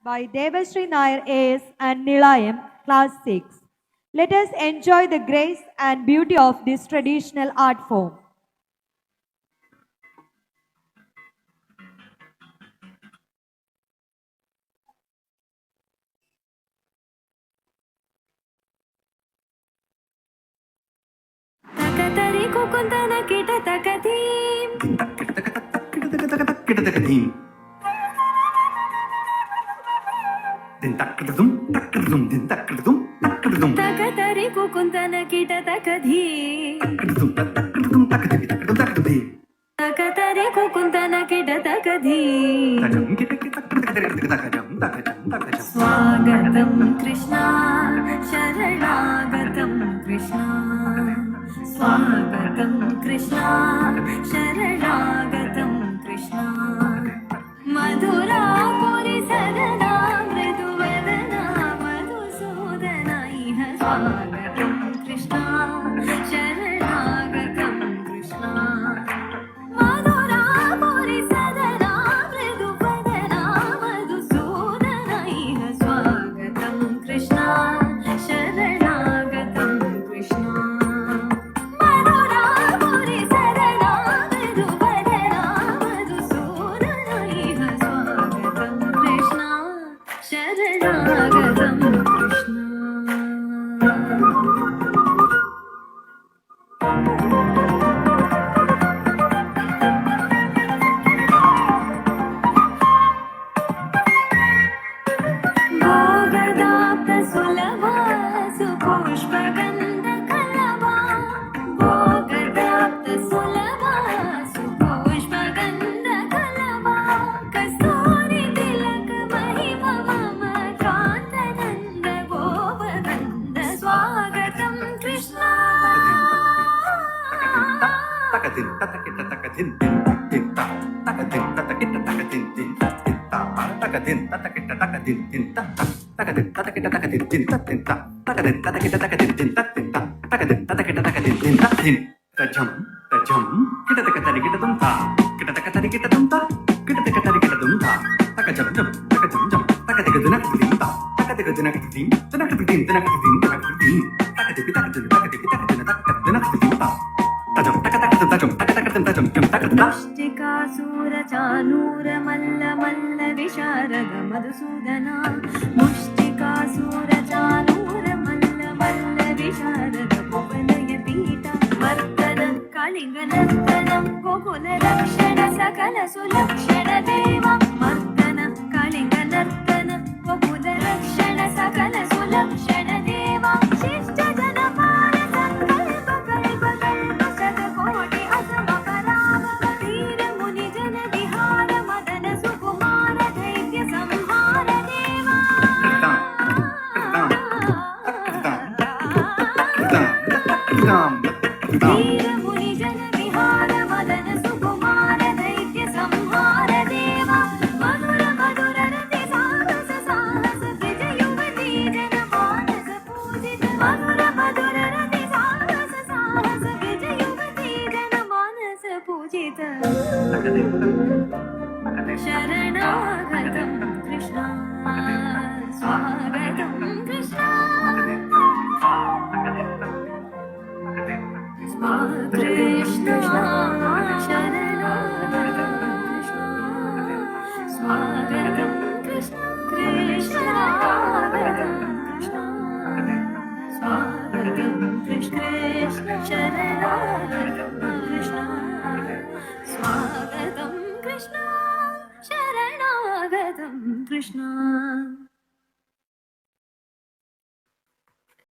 by Devashri Nair AS and Nilayam, Class 6. Let us enjoy the grace and beauty of this traditional art form. Takatari kukuntana kita takatim. Kita takatim. Takatari kukuntana kita takatim. Takatari kukuntana kita takatim. Swagatam Krishna, Sharanagatam Krishna. Swagatam Krishna, Sharanagatam Krishna. Madhura Puri Sadana, Mriduvadana, Madhusudana, Iha Swagatam Krishna, Sharanagatam Krishna. Madhura Puri Sadana, Mriduvadana, Madhusudana, Iha Swagatam Krishna, Sharanagatam Krishna. Sharanagatam Krishna. Bhogadapta sulabha supushpagandha kalava. Bhogadapta sulabha supushpagandha kalava. Kasturi tilaka mahima mama kantananda gopagandha. Swagatam Krishna. Takatin tatakita takatin tin tin ta takatin tatakita takatin tin ta takatin tatakita takatin tin ta takatin tatakita takatin tin ta tin ta takatin tatakita takatin tin ta tin ta takatin tatakita takatin tin ta tin tajam kita takatari kita tumta kita takatari kita tumta kita takatari kita tumta takajam takatika dunak tin ta takatika dunak tin takatiki dunak tin ta मुष्टिकासुर Chanura मल्ल मल्ल विशारद मधुसूदना. मुष्टिकासुर चानूर मल्ल मल्ल विशारद भुवनय पीठ वर्तन कलिंग नर्तन गोकुल रक्षण सकल सुलक्षण देव. मर्दन कलिंग नर्तन गोकुल रक्षण सकल सुलक्षण देव. शिष्ट जनपाल संकल्प कल्प कल्प शतकोटि असम पराम. वीर मुनि जन विहार मदन सुकुमार दैत्य संहार देवा. वीर मुनि जन विहार मदन सुकुमार दैत्य संहार देवा. मधुर मधुर रति साहस साहस द्विज युवती जन मानस पूजित. मधुर मधुर रति साहस साहस द्विज युवती जन मानस पूजित. शरणागतं कृष्ण स्वागतं कृष्ण. कृष्ण शरणागतं कृष्ण स्वागतं कृष्ण. कृष्णागतं कृष्ण स्वागतं कृष्ण. शरणागतं कृष्ण स्वागतं कृष्ण. शरणागतं कृष्ण.